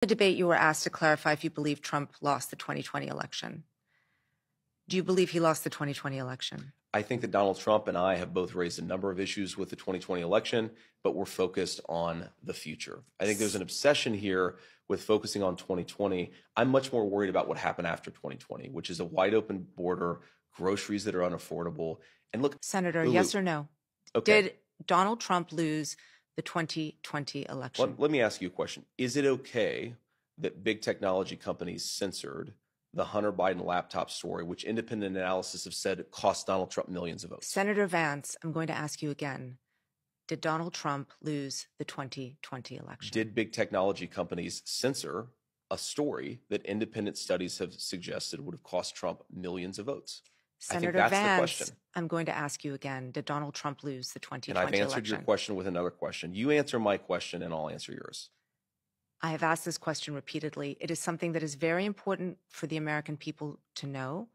The debate, you were asked to clarify if you believe Trump lost the 2020 election. Do you believe he lost the 2020 election? I think that Donald Trump and I have both raised a number of issues with the 2020 election, but we're focused on the future. I think there's an obsession here with focusing on 2020. I'm much more worried about what happened after 2020, which is a wide open border, groceries that are unaffordable. And look, Senator, Lulu, yes or no? okay. Did Donald Trump lose the 2020 election? Let me ask you a question. Is it okay that big technology companies censored the Hunter Biden laptop story, which independent analysis have said it cost Donald Trump millions of votes? Senator Vance, I'm going to ask you again. Did Donald Trump lose the 2020 election? Did big technology companies censor a story that independent studies have suggested would have cost Trump millions of votes? Senator I think that's Vance, the question. I'm going to ask you again. Did Donald Trump lose the 2020 And I've answered election? your question with another question. You answer my question and I'll answer yours. I have asked this question repeatedly. It is something that is very important for the American people to know.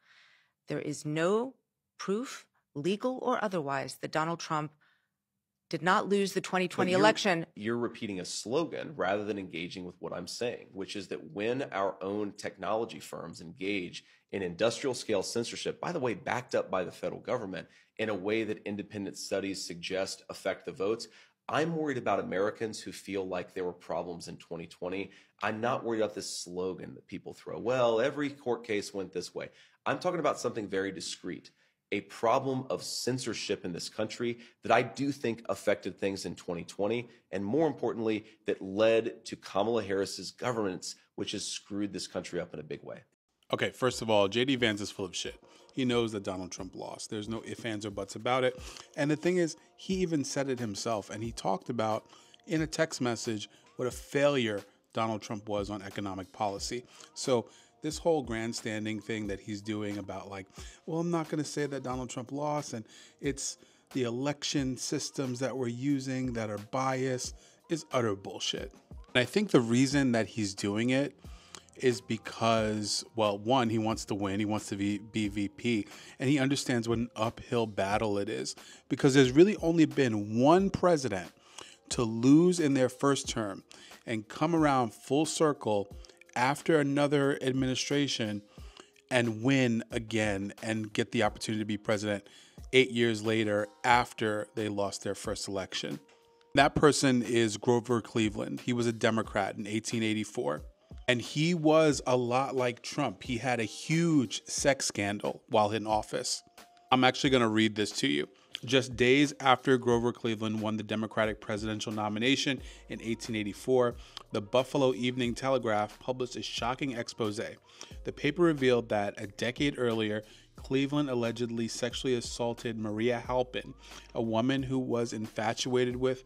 There is no proof, legal or otherwise, that Donald Trump did not lose the 2020 election. You're repeating a slogan rather than engaging with what I'm saying, which is that when our own technology firms engage in industrial scale censorship, by the way, backed up by the federal government in a way that independent studies suggest affect the votes, I'm worried about Americans who feel like there were problems in 2020. I'm not worried about this slogan that people throw. Well, every court case went this way. I'm talking about something very discrete, a problem of censorship in this country that I do think affected things in 2020, and more importantly, that led to Kamala Harris's governance, which has screwed this country up in a big way. Okay, first of all, J.D. Vance is full of shit. He knows that Donald Trump lost. There's no ifs, ands, or buts about it. And the thing is, he even said it himself, and he talked about in a text message what a failure Donald Trump was on economic policy. So this whole grandstanding thing that he's doing about like, well, I'm not going to say that Donald Trump lost, and it's the election systems that we're using that are biased is utter bullshit. And I think the reason that he's doing it is because, well, one, he wants to win. He wants to be VP, and he understands what an uphill battle it is because there's really only been one president to lose in their first term and come around full circle after another administration and win again and get the opportunity to be president 8 years later after they lost their first election. That person is Grover Cleveland. He was a Democrat in 1884. And he was a lot like Trump. He had a huge sex scandal while in office. I'm actually going to read this to you. Just days after Grover Cleveland won the Democratic presidential nomination in 1884, the Buffalo Evening Telegraph published a shocking expose. The paper revealed that a decade earlier, Cleveland allegedly sexually assaulted Maria Halpin, a woman who was infatuated with,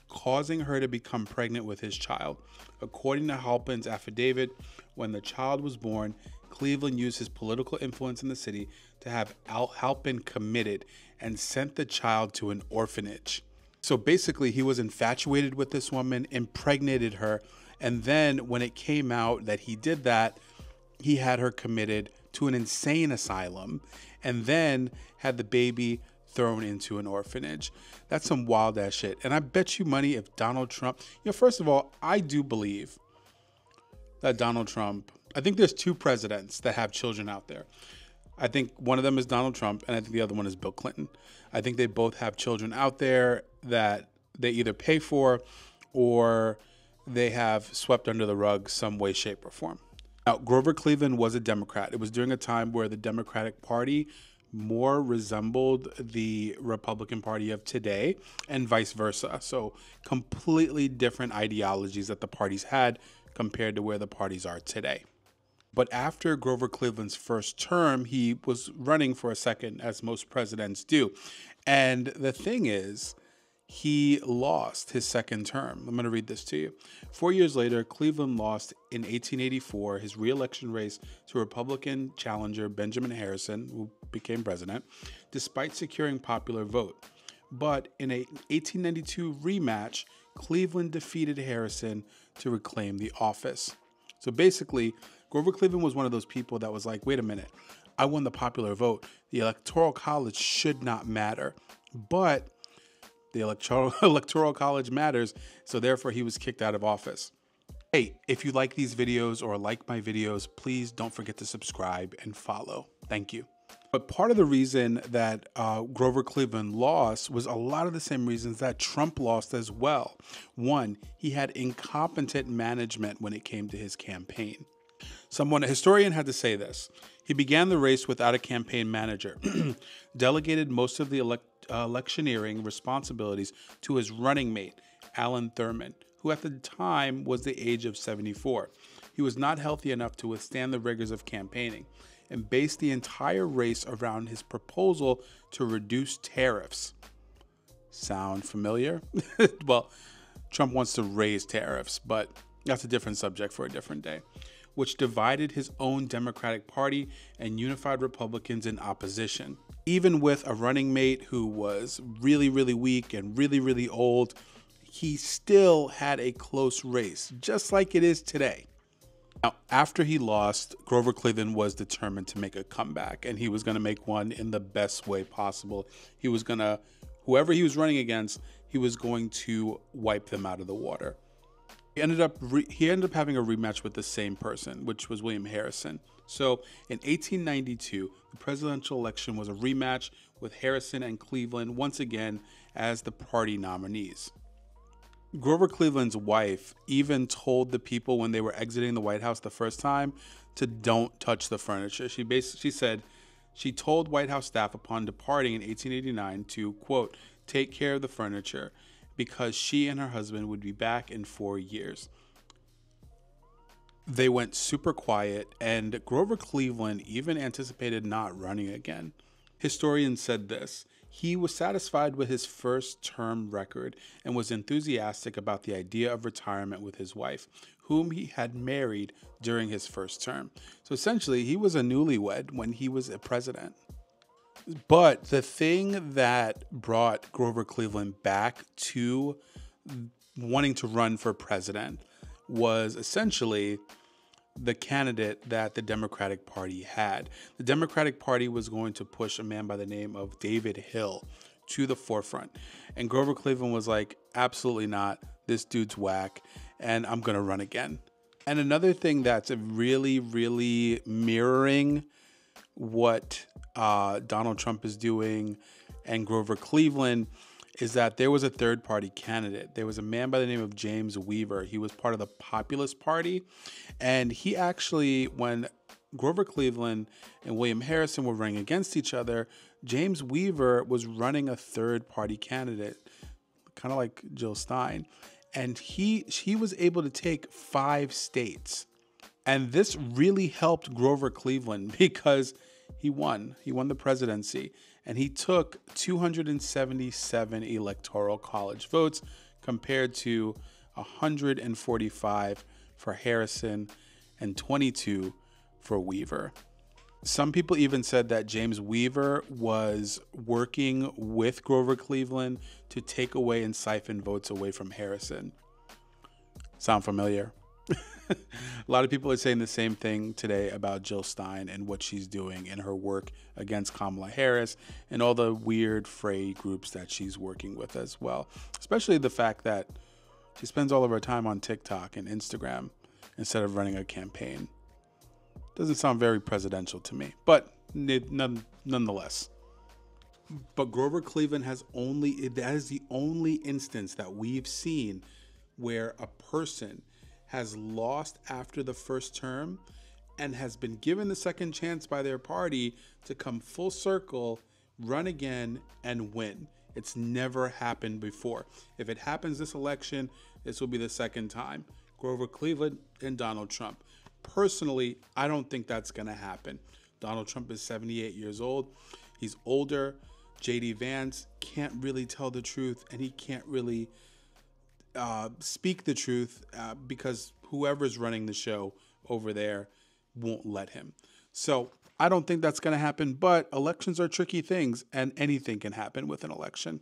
causing her to become pregnant with his child. According to Halpin's affidavit, when the child was born, Cleveland used his political influence in the city to have Halpin committed and sent the child to an orphanage. So basically, he was infatuated with this woman, impregnated her, and then when it came out that he did that, he had her committed to an insane asylum and then had the baby thrown into an orphanage. That's some wild ass shit. And I bet you money if Donald Trump, first of all, I do believe that Donald Trump, I think there's two presidents that have children out there. I think one of them is Donald Trump, and I think the other one is Bill Clinton. I think they both have children out there that they either pay for or they have swept under the rug some way, shape, or form. Now, Grover Cleveland was a Democrat. It was during a time where the Democratic Party more resembled the Republican Party of today and vice versa. So completely different ideologies that the parties had compared to where the parties are today. But after Grover Cleveland's first term, he was running for a second, as most presidents do. And the thing is, he lost his second term. I'm going to read this to you. 4 years later, Cleveland lost in 1884 his re-election race to Republican challenger Benjamin Harrison, who became president, despite securing popular vote. But in a 1892 rematch, Cleveland defeated Harrison to reclaim the office. So basically, Grover Cleveland was one of those people that was like, wait a minute, I won the popular vote. The Electoral College should not matter. But the Electoral College matters, so therefore he was kicked out of office. Hey, if you like these videos or like my videos, please don't forget to subscribe and follow. Thank you. But part of the reason that Grover Cleveland lost was a lot of the same reasons that Trump lost as well. One, he had incompetent management when it came to his campaign. A historian had to say this. He began the race without a campaign manager, delegated most of the electioneering responsibilities to his running mate, Alan Thurman, who at the time was the age of 74. He was not healthy enough to withstand the rigors of campaigning and based the entire race around his proposal to reduce tariffs. Sound familiar? Well, Trump wants to raise tariffs, but that's a different subject for a different day, which divided his own Democratic Party and unified Republicans in opposition. Even with a running mate who was really, really weak and really, really old, he still had a close race, just like it is today. Now, after he lost, Grover Cleveland was determined to make a comeback, and he was going to make one in the best way possible. He was going to, whoever he was running against, he was going to wipe them out of the water. He ended up having a rematch with the same person, which was William Harrison. So in 1892, the presidential election was a rematch with Harrison and Cleveland once again as the party nominees. Grover Cleveland's wife even told the people when they were exiting the White House the first time to don't touch the furniture. She said she told White House staff upon departing in 1889 to, quote, take care of the furniture because she and her husband would be back in 4 years. They went super quiet, and Grover Cleveland even anticipated not running again. Historians said this. He was satisfied with his first term record and was enthusiastic about the idea of retirement with his wife, whom he had married during his first term. So essentially, he was a newlywed when he was a president. But the thing that brought Grover Cleveland back to wanting to run for president was essentially the candidate that the Democratic Party had. The Democratic Party was going to push a man by the name of David Hill to the forefront. And Grover Cleveland was like, absolutely not. This dude's whack, and I'm going to run again. And another thing that's really, really mirroring what Donald Trump is doing and Grover Cleveland is that there was a third party candidate. There was a man by the name of James Weaver. He was part of the Populist Party. And he actually, when Grover Cleveland and William Harrison were running against each other, James Weaver was running a third party candidate, kind of like Jill Stein. And he was able to take 5 states. And this really helped Grover Cleveland because he won. He won the presidency. And he took 277 electoral college votes compared to 145 for Harrison and 22 for Weaver. Some people even said that James Weaver was working with Grover Cleveland to take away and siphon votes away from Harrison. Sound familiar? A lot of people are saying the same thing today about Jill Stein and what she's doing in her work against Kamala Harris and all the weird fray groups that she's working with as well. Especially the fact that she spends all of her time on TikTok and Instagram instead of running a campaign. Doesn't sound very presidential to me, but nonetheless. But Grover Cleveland that is the only instance that we've seen where a person has lost after the first term and has been given the second chance by their party to come full circle, run again, and win. It's never happened before. If it happens this election, this will be the second time. Grover Cleveland and Donald Trump. Personally, I don't think that's going to happen. Donald Trump is 78 years old. He's older. J.D. Vance can't really tell the truth, and he can't really speak the truth because whoever's running the show over there won't let him. So I don't think that's going to happen, but elections are tricky things and anything can happen with an election.